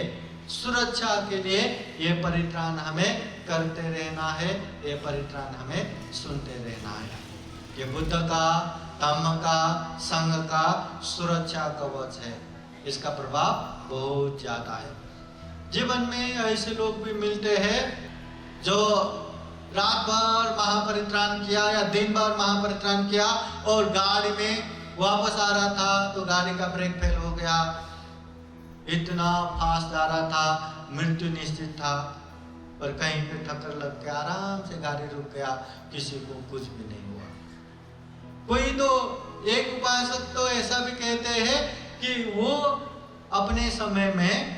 सुरक्षा के लिए ये परित्राण हमें करते रहना है, ये परित्राण हमें सुनते रहना है। ये बुद्ध का, धम्म का, संघ का सुरक्षा कवच है। इसका प्रभाव बहुत ज्यादा है। जीवन में ऐसे लोग भी मिलते हैं जो रात भर महापरित्राण किया या दिन भर महापरित्राण किया और गाड़ी में वापस आ रहा था तो गाड़ी का ब्रेक फेल हो गया, इतना फास्ट जा रहा था, मृत्यु निश्चित था, पर कहीं पे ठक्कर लग के आराम से गाड़ी रुक गया, किसी को कुछ भी नहीं हुआ। कोई तो एक उपासक तो ऐसा भी कहते हैं कि वो अपने समय में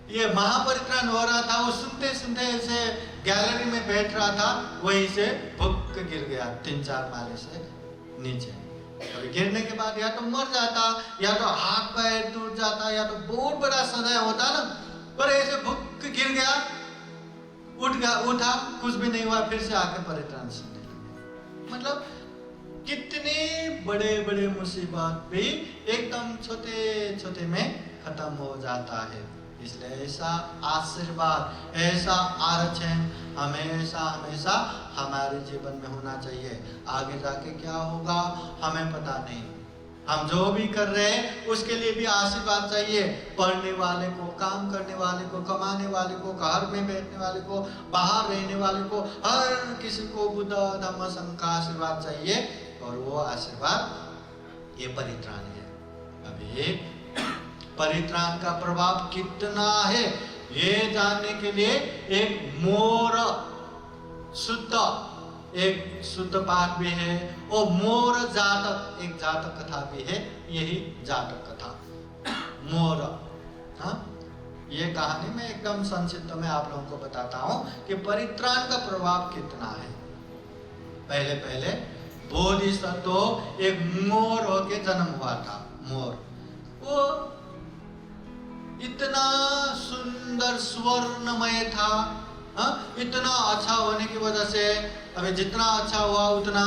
ये महापरित्राण हो रहा था, वो सुनते सुनते ऐसे गैलरी में बैठ रहा था, वहीं से भुक गिर गया 3-4 माले से नीचे। कभी गिरने के बाद या तो मर जाता, या तो हाथ पैर टूट जाता, या तो बहुत बड़ा सदय होता ना, पर ऐसे भुक गिर गया, उठा, कुछ भी नहीं हुआ, फिर से आके परित्राण सुनने लगे। मतलब कितने बड़े बड़े मुसीबत भी एकदम छोटे छोटे में खत्म हो जाता है। इसलिए ऐसा आशीर्वाद, ऐसा आरक्षण हमेशा हमेशा हमारे जीवन में होना चाहिए। आगे जाके क्या होगा हमें पता नहीं, हम जो भी कर रहे हैं उसके लिए भी आशीर्वाद चाहिए। पढ़ने वाले को, काम करने वाले को, कमाने वाले को, घर में बैठने वाले को, बाहर रहने वाले को, हर किसी को बुद्ध धम्म संघ का आशीर्वाद चाहिए, और वो आशीर्वाद ये परित्राण है। अभी परित्राण का प्रभाव कितना है ये जानने के लिए एक मोर शुद्ध पाठ भी है, और मोर जातक एक जातक कथा भी है। यही जातक कथा मोर, हाँ, ये कहानी मैं एकदम संक्षिप्त में आप लोगों को बताता हूँ कि परित्राण का प्रभाव कितना है। पहले पहले बोधिसत्व एक मोर होके जन्म हुआ था। मोर वो इतना सुंदर स्वर्णमय था, इतना अच्छा होने की वजह से अभी जितना अच्छा हुआ उतना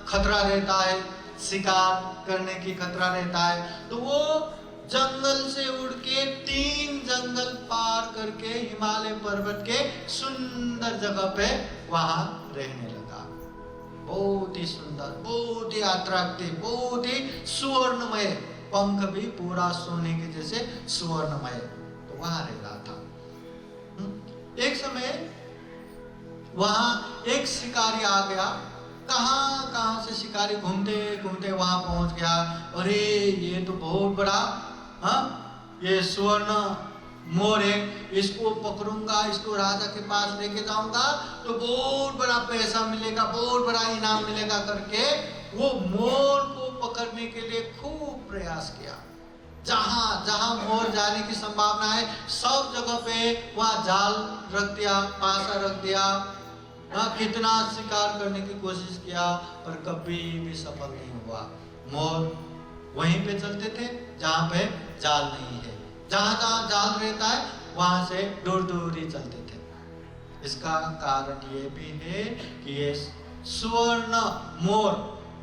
खतरा रहता है, शिकार करने की खतरा रहता है। तो वो जंगल से उड़ के 3 जंगल पार करके हिमालय पर्वत के सुंदर जगह पे वहां रहने लगा। बहुत ही सुंदर, बहुत ही अट्रैक्टिव, बहुत ही सुवर्णमय, पंख भी पूरा सोने के जैसे सुवर्णमय, तो वहां रह रहा था। एक समय वहां एक शिकारी आ गया, कहां से शिकारी घूमते घूमते वहां पहुंच गया। अरे ये तो बहुत बड़ा, ये स्वर्ण मोर है, इसको पकड़ूंगा, इसको राजा के पास लेके जाऊंगा तो बहुत बड़ा पैसा मिलेगा, बहुत बड़ा इनाम मिलेगा करके वो मोर को पकड़ने के लिए खूब प्रयास किया। जहां जहां मोर जाने की संभावना है सब जगह पे वहां जाल रख दिया, पासा रख दिया, कितना शिकार करने की कोशिश किया, पर कभी भी सफल नहीं हुआ। मोर वहीं पे चलते थे जहां पे जाल नहीं है, जहां जहां जाल रहता है वहां से दूर दूर ही चलते थे। इसका कारण ये भी है कि ये स्वर्ण मोर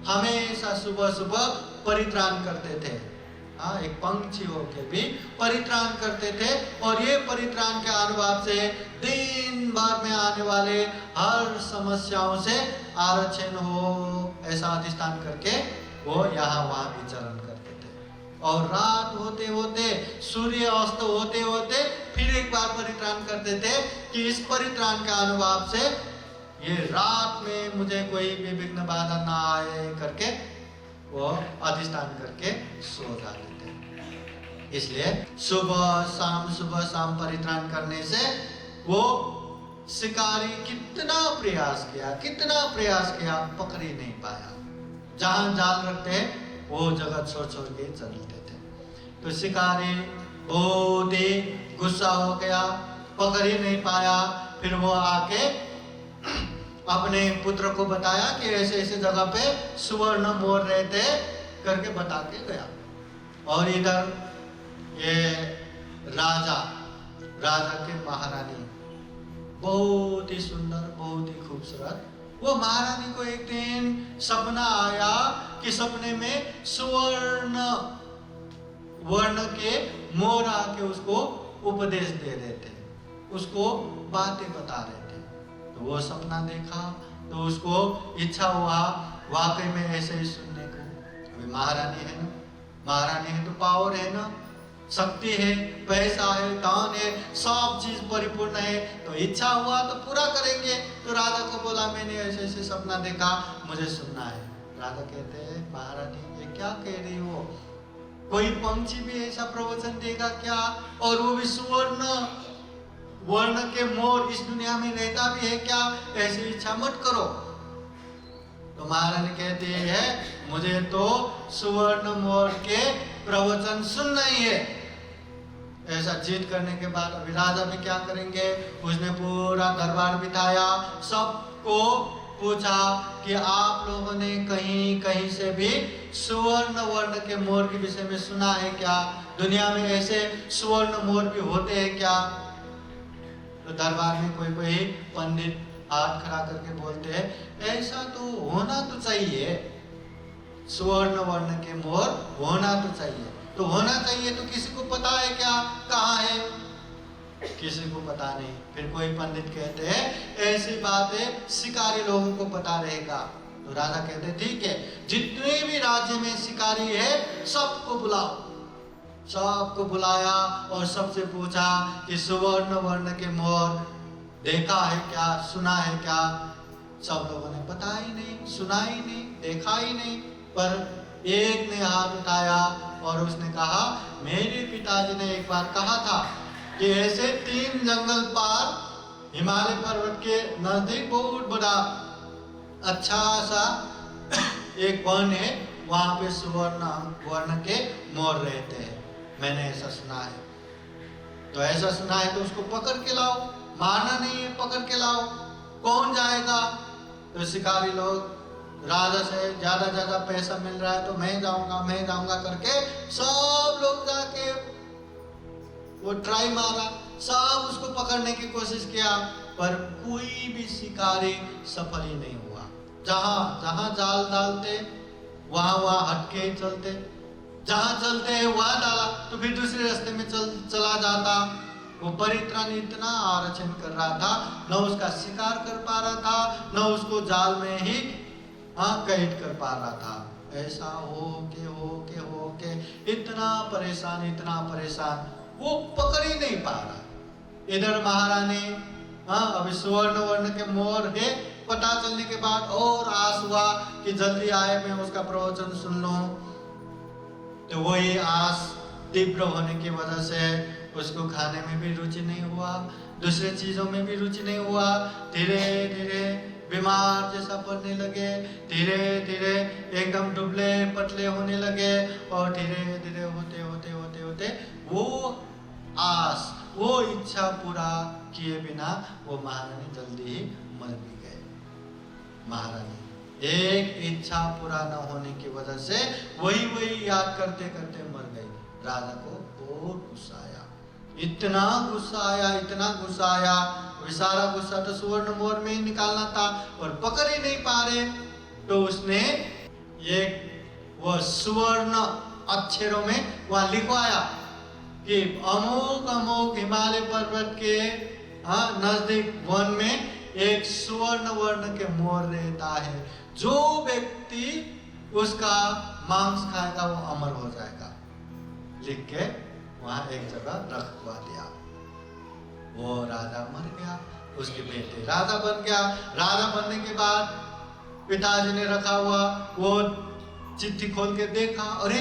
हमेशा सुबह सुबह परित्राण करते थे। एक पंछी होके भी परित्राण करते थे, और ये परित्राण के अनुभव से दिन भर में आने वाले हर समस्याओं से आरक्षण हो ऐसा अधिष्ठान करके वो यहाँ वहाँ विचरण करते थे। और रात होते होते, सूर्य अस्त होते होते फिर एक बार परित्राण करते थे कि इस परित्राण के अनुभव से ये रात में मुझे कोई भी विघ्न बाधा ना आए करके वो अधिष्ठान करके सो जाते थे। इसलिए सुबह शाम परित्राण करने से वो शिकारी कितना प्रयास किया, पकड़ ही नहीं पाया। जहां जाल रखते वो जगह छोड़ के चलते थे। तो शिकारी बहुत ही गुस्सा हो गया, पकड़ ही नहीं पाया। फिर वो आके अपने पुत्र को बताया कि ऐसे ऐसे जगह पे सुवर्ण मोर रहते करके बता के गया। और इधर ये राजा के महारानी बहुत ही सुंदर, बहुत ही खूबसूरत, वो महारानी को एक दिन सपना आया कि सपने में सुवर्ण वर्ण के मोर आके उसको उपदेश दे रहे थे, उसको बातें बता रहे थे। तो वो सपना देखा तो उसको इच्छा हुआ वाकई में ऐसे ही सुनने को। अभी महारानी है ना, महारानी है तो पावर है ना, शक्ति है, पैसा है, दान है, सब चीज परिपूर्ण है, तो इच्छा हुआ तो पूरा करेंगे। तो राजा को बोला मैंने ऐसे ऐसे सपना देखा, मुझे सुनना है। राजा कहते हैं महारानी ये क्या कह रही हो, कोई पंछी भी ऐसा प्रवचन देगा क्या, और वो भी सुवर्ण वर्ण के मोर इस दुनिया में रहता भी है क्या, ऐसी इच्छा मत करो। तो महारानी कहती है मुझे तो सुवर्ण मोर के प्रवचन सुनना ही है। ऐसा जिद करने के बाद अभी राजा भी क्या करेंगे, उसने पूरा दरबार बिठाया, सबको पूछा कि आप लोगों ने कहीं कहीं से भी सुवर्ण वर्ण के मोर के विषय में सुना है क्या? दुनिया में ऐसे सुवर्ण मोर भी होते हैं क्या? तो दरबार में कोई कोई पंडित हाथ खड़ा करके बोलते हैं ऐसा तो होना तो चाहिए, सुवर्ण वर्ण के मोर होना तो चाहिए। तो होना चाहिए तो किसी को पता है क्या कहाँ है? किसी को पता नहीं। फिर कोई पंडित कहते हैं ऐसी बातें शिकारी लोगों को पता रहेगा। तो राजा कहते ठीक है, जितने भी राज्य में शिकारी है सबको बुलाओ। सबको बुलाया और सबसे पूछा कि सुवर्ण वर्ण के मोर देखा है क्या, सुना है क्या? सब लोगों ने पता ही नहीं, सुना ही नहीं, देखा ही नहीं। पर एक ने हाथ उठाया और उसने कहा मेरे पिताजी ने एक बार कहा था कि ऐसे 3 जंगल पार हिमालय पर्वत के नजदीक बहुत बड़ा अच्छा सा एक वन है, वहां पे सुवर्ण वर्ण के मोर रहते हैं। मैंने ऐसा सुना है। तो ऐसा सुना है तो उसको पकड़ के लाओ, मारना नहीं है, पकड़ के लाओ। कौन जाएगा? तो शिकारी लोग राजा से ज्यादा पैसा मिल रहा है तो मैं जाऊंगा करके सब लोग जाके वो ट्राई मारा, सब उसको पकड़ने की कोशिश किया, पर कोई भी शिकारी सफल ही नहीं हुआ। जहां जाल डालते वहां हटके ही चलते, जहां चलते हैं वहां डाला तो फिर दूसरे रास्ते में चला जाता। वो परित्राण इतना आरक्षण कर रहा था, न उसका शिकार कर पा रहा था, न उसको जाल में ही कैद कर पा रहा था। ऐसा हो के इतना परेशान वो पकड़ ही नहीं पा रहा। इधर महारानी अभी सुवर्ण वर्ण के मोर है पता चलने के बाद और आस हुआ कि जल्दी आए मैं उसका प्रवचन सुन लूं। तो वही आस तीव्र होने की वजह से उसको खाने में भी रुचि नहीं हुआ, दूसरे चीजों में भी रुचि नहीं हुआ। धीरे धीरे बीमार जैसा पड़ने लगे, धीरे धीरे एकदम दुबले पतले होने लगे और धीरे धीरे होते वो आस, वो इच्छा पूरा किए बिना वो महारानी जल्दी ही मर भी गए। महारानी एक इच्छा पूरा न होने की वजह से वही याद करते मर गई। राजा को बहुत गुस्सा आया, इतना गुस्सा आया। सारा गुस्सा तो सुवर्ण मोर में ही निकालना था और पकड़ ही नहीं पा रहे। तो उसने वो सुवर्ण अक्षरों में वहां लिखवाया कि अमोक हिमालय पर्वत के नजदीक वन में एक सुवर्ण वर्ण के मोर रहता है, जो व्यक्ति उसका मांस खाएगा वो अमर हो जाएगा। लिख के वहां एक जगह रखवा दिया। वो राजा मर गया, उसके बेटे राजा बन गया। राजा बनने के बाद पिताजी ने रखा हुआ वो चिट्ठी खोल के देखा, अरे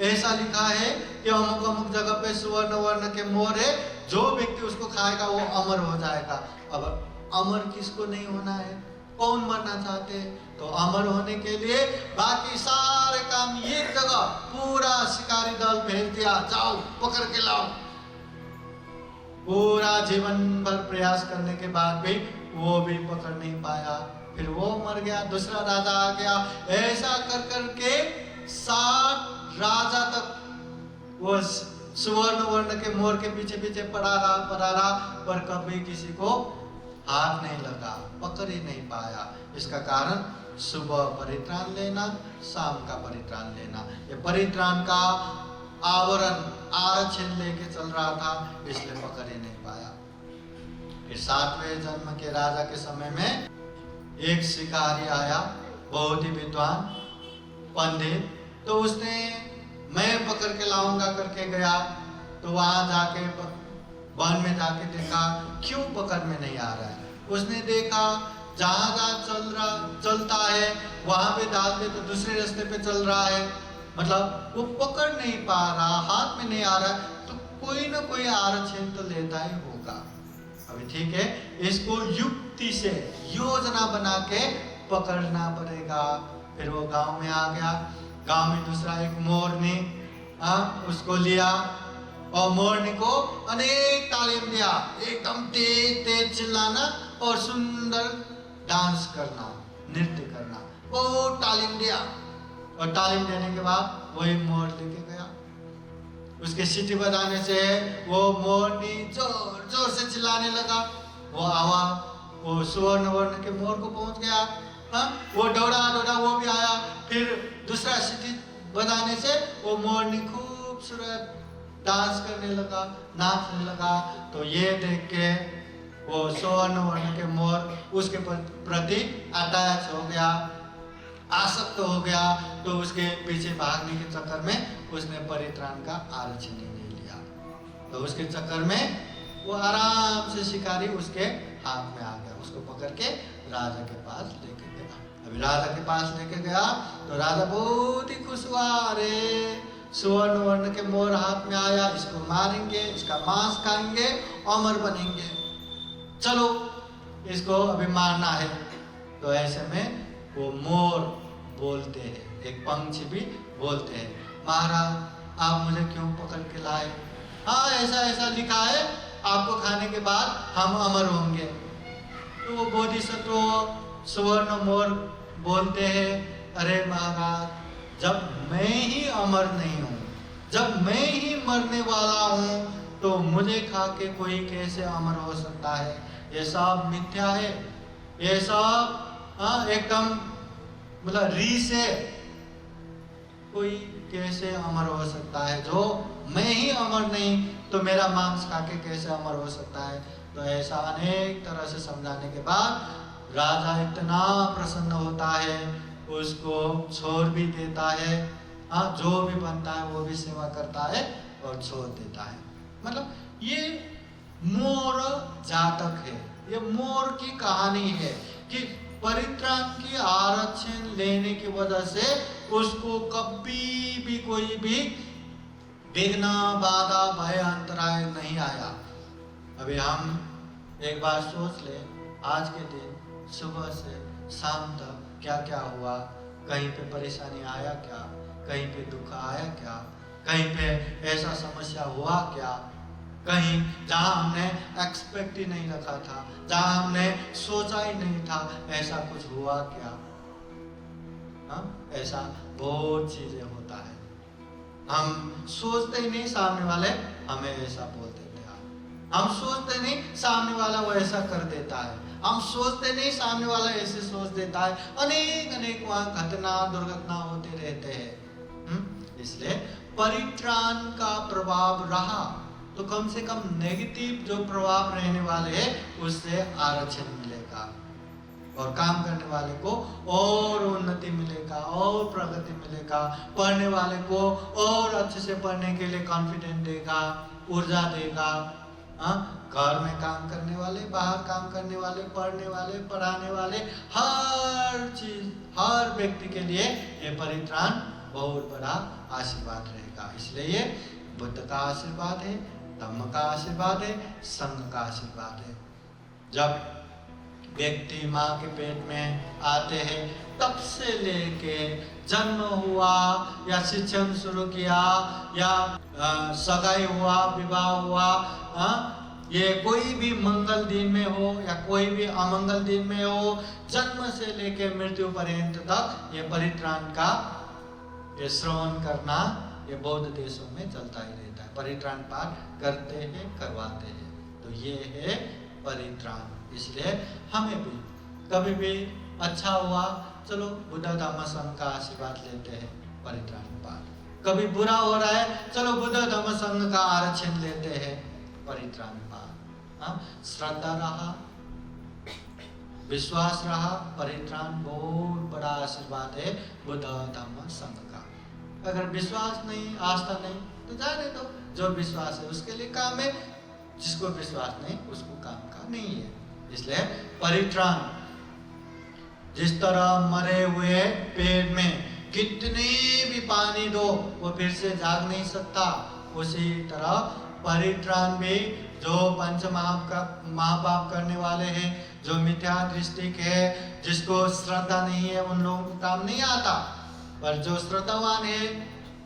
ऐसा लिखा है कि अमुक जगह पे सुवर्ण वर्ण के मोर है, जो व्यक्ति उसको खाएगा वो अमर हो जाएगा। अब अमर किसको नहीं होना है? कौन मरना चाहते हैं? तो अमर होने के लिए बाकी सारे काम एक जगह पूरा शिकारी दल भेज दिया, जाओ पकड़ के लाओ। पूरा जीवन भर प्रयास करने के बाद भी वो भी पकड़ नहीं पाया, फिर वो मर गया, दूसरा राजा आ गया। ऐसा कर के 7 राजा तक वो सुवर्ण वर्ण के मोर के पीछे पड़ा रहा, पर कभी किसी को हाथ नहीं लगा, पकड़ ही नहीं पाया। इसका कारण सुबह परित्राण लेना, शाम का परित्राण लेना, ये परित्राण का आवरण आरक्षण लेके चल रहा था, इसलिए पकड़ ही नहीं पाया। फिर 7वें जन्म के राजा के समय में एक शिकारी आया, बहुत ही विद्वान पंडित। तो उसने मैं पकड़ के लाऊंगा करके गया, तो वहां जाके वन में जाके देखा क्यों पकड़ में नहीं आ रहा है। उसने देखा जहां चलता है वहां पे डालते तो दूसरे रास्ते पे चल रहा है, मतलब वो पकड़ नहीं पा रहा, हाथ में नहीं आ रहा, तो कोई ना कोई आरक्षण तो लेता ही होगा। अभी ठीक है, इसको युक्ति से योजना बना के पकड़ना पड़ेगा। फिर वो गांव में आ गया, गांव में दूसरा एक मोर ने उसको लिया और मोरनी को अनेक तालीम दिया, एकदम तेज चिल्लाना और सुंदर डांस करना। नृत्य करना। बहुत तालीम दिया और तालीम देने के बाद वही मोर लेके गया। उसके सीटी बजाने से वो मोरनी जोर जोर से चिल्लाने लगा। वो आवाज वो सुवर्ण वर्ण के मोर को पहुंच गया। हाँ, वो दौड़ा दौड़ा वो भी आया। फिर दूसरा सीटी बजाने से वो मोरनी खूबसूरत डांस करने लगा, नाचने लगा। तो ये देख के वो सुवर्ण वर्ण के मोर उसके प्रति अटैच हो गया, आसक्त हो गया। तो उसके पीछे भागने के चक्कर में उसने परित्राण का आरक्षण नहीं लिया। तो उसके चक्कर में वो आराम से शिकारी उसके हाथ में आ गया। उसको पकड़ के राजा के पास लेके गया। अभी राजा के पास लेके गया तो राजा बहुत ही खुश हुआ। अरे सुवर्ण वर्ण के मोर हाथ में आया, इसको मारेंगे, इसका मांस खाएंगे, अमर बनेंगे, चलो इसको अभी मारना है। तो ऐसे में वो मोर बोलते हैं, एक पंछी भी बोलते हैं, महाराज आप मुझे क्यों पकड़ के लाए? हाँ ऐसा ऐसा लिखा है, आपको खाने के बाद हम अमर होंगे। तो वो बोधिसत्व सुवर्ण मोर बोलते हैं, अरे महाराज जब मैं ही अमर नहीं हूँ, जब मैं ही मरने वाला हूँ, तो मुझे खा के कोई कैसे अमर हो सकता है? ये सब मिथ्या है, ये सब एकदम मतलब रीस है। कोई कैसे अमर हो सकता है? जो मैं ही अमर नहीं तो मेरा मांस खा के कैसे अमर हो सकता है? तो ऐसा अनेक तरह से समझाने के बाद राजा इतना प्रसन्न होता है, उसको छोड़ भी देता है। जो भी बनता है वो भी सेवा करता है और छोड़ देता है। मतलब ये मोर जातक है, ये मोर की कहानी है कि परित्राण की आरक्षण लेने की वजह से उसको कभी भी कोई भी विघ्न बाधा भय अंतराय नहीं आया। अभी हम एक बार सोच ले, आज के दिन सुबह से शाम तक क्या क्या हुआ, कहीं पे परेशानी आया क्या, कहीं पे दुख आया क्या, कहीं पे ऐसा समस्या हुआ क्या, कहीं जहाँ हमने एक्सपेक्ट ही नहीं रखा था, जहाँ हमने सोचा ही नहीं था, ऐसा कुछ हुआ क्या? ऐसा बहुत चीजें होता है। हम सोचते ही नहीं सामने वाले हमें ऐसा बोल देते हैं, हम सोचते नहीं सामने वाला वो ऐसा कर देता है, हम सोचते नहीं सामने वाला ऐसे सोच देता है। अनेक अनेक वहाँ घटना दुर्घटना होते रहते हैं। इसलिए परित्राण का प्रभाव रहा तो कम से कम नेगेटिव जो प्रभाव रहने वाले हैं उससे आरक्षण मिलेगा और काम करने वाले को और उन्नति मिलेगा और प्रगति मिलेगा, पढ़ने वाले को और अच्छे से पढ़ने के लिए कॉन्फिडेंस देगा, ऊर्जा देगा। घर में काम करने वाले, बाहर काम करने वाले, पढ़ने वाले, पढ़ाने वाले, हर चीज हर व्यक्ति के लिए ये परित्राण बहुत बड़ा आशीर्वाद रहेगा। इसलिए ये बुद्ध का आशीर्वाद है, धम्म का आशीर्वाद है, संघ का आशीर्वाद है। जब व्यक्ति माँ के पेट में आते हैं तब से लेके जन्म हुआ या शिक्षण शुरू किया या सगाई हुआ, विवाह हुआ, ये कोई भी मंगल दिन में हो या कोई भी अमंगल दिन में हो, जन्म से लेके मृत्यु पर्यंत तक ये परित्राण का ये श्रवण करना ये बौद्ध देशों में चलता ही रहता है। परित्राण पाठ करते हैं, करवाते हैं। तो ये है परित्राण। इसलिए हमें भी कभी भी अच्छा हुआ, चलो बुद्ध धम्म संघ का आशीर्वाद लेते हैं, परित्राण पाठ। कभी बुरा हो रहा है, चलो बुद्ध धम्म संघ का आरक्षण लेते हैं, परित्राण पाठ। श्रद्धा रहा, विश्वास रहा, परित्राण बहुत बड़ा आशीर्वाद है बुद्ध धम्म संघ का। अगर विश्वास नहीं, आस्था नहीं तो जाने दो, जो विश्वास है उसके लिए काम है, जिसको विश्वास नहीं उसको काम का नहीं है। इसलिए परित्राण, जिस तरह मरे हुए पेड़ में कितने भी पानी दो वो फिर से जाग नहीं सकता, उसी तरह परित्राण भी जो पंच महापाप करने वाले हैं, जो मिथ्या दृष्टि है, जिसको श्रद्धा नहीं है, उन लोगों को काम नहीं आता। पर जो श्रद्धावान है,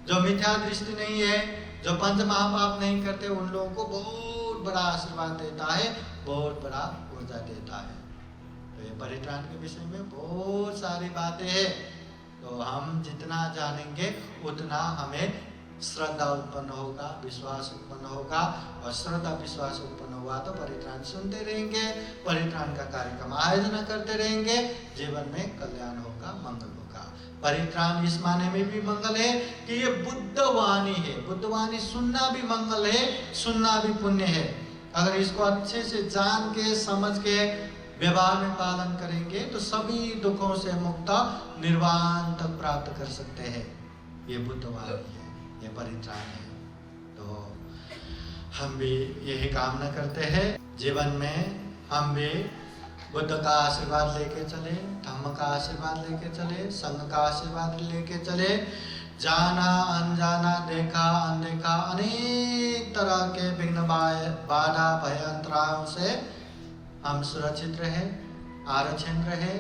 जो मिथ्या दृष्टि नहीं है, जो पंच महापाप नहीं करते, उन लोगों को बहुत बड़ा आशीर्वाद देता है, बहुत बड़ा ऊर्जा देता है। तो ये परित्राण के विषय में बहुत सारी बातें हैं। तो हम जितना जानेंगे उतना हमें श्रद्धा उत्पन्न होगा, विश्वास उत्पन्न होगा, और श्रद्धा विश्वास उत्पन्न हुआ तो परित्राण सुनते रहेंगे, परित्राण का कार्यक्रम आयोजन करते रहेंगे, जीवन में कल्याण होगा, मंगल होगा। परित्राण इस माने में भी मंगल है कि ये बुद्धवाणी है। बुद्धवाणी सुनना भी मंगल है, सुनना भी पुण्य है। अगर इसको अच्छे से जान के समझ के व्यवहार में पालन करेंगे तो सभी दुखों से मुक्त निर्वाण तक प्राप्त कर सकते हैं। ये बुद्धवाणी है, ये परित्राण है। तो हम भी यही कामना करते हैं, जीवन में हम भी बुद्ध का आशीर्वाद लेके चले, धम्म का आशीर्वाद लेके चले, संघ का आशीर्वाद लेके चले। जाना अनजाना, देखा अनदेखा, अनेक तरह के विघ्न बाधा भय अंतरायों से हम सुरक्षित रहे, आरक्षण रहे,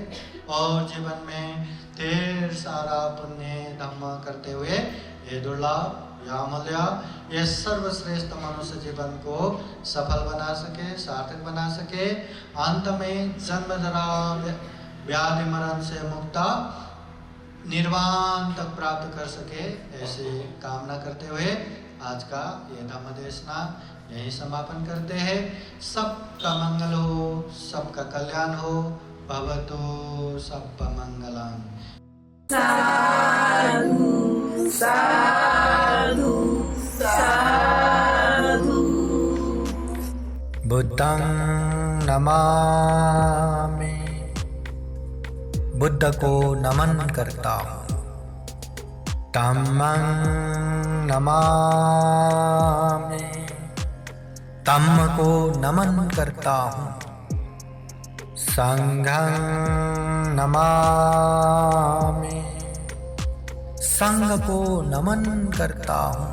और जीवन में ढेर सारा पुण्य धम्म करते हुए ये दुर्लभ या अमूल्य, ये सर्वश्रेष्ठ मनुष्य जीवन को सफल बना सके, सार्थक बना सके, अंत में जन्म जरा व्याधि मरण से मुक्त निर्वाण तक प्राप्त कर सके, ऐसी कामना करते हुए आज का ये धम्म देशना यही समापन करते हैं। सबका मंगल हो, सबका कल्याण हो, भवतु सबका मंगलम। साधु साधु साधु। बुद्धं नमामि, बुद्ध को नमन करता हूँ। धम्मं नमामि, धम्म को नमन करता हूँ। संघं नमामि, संघ को नमन करता हूँ।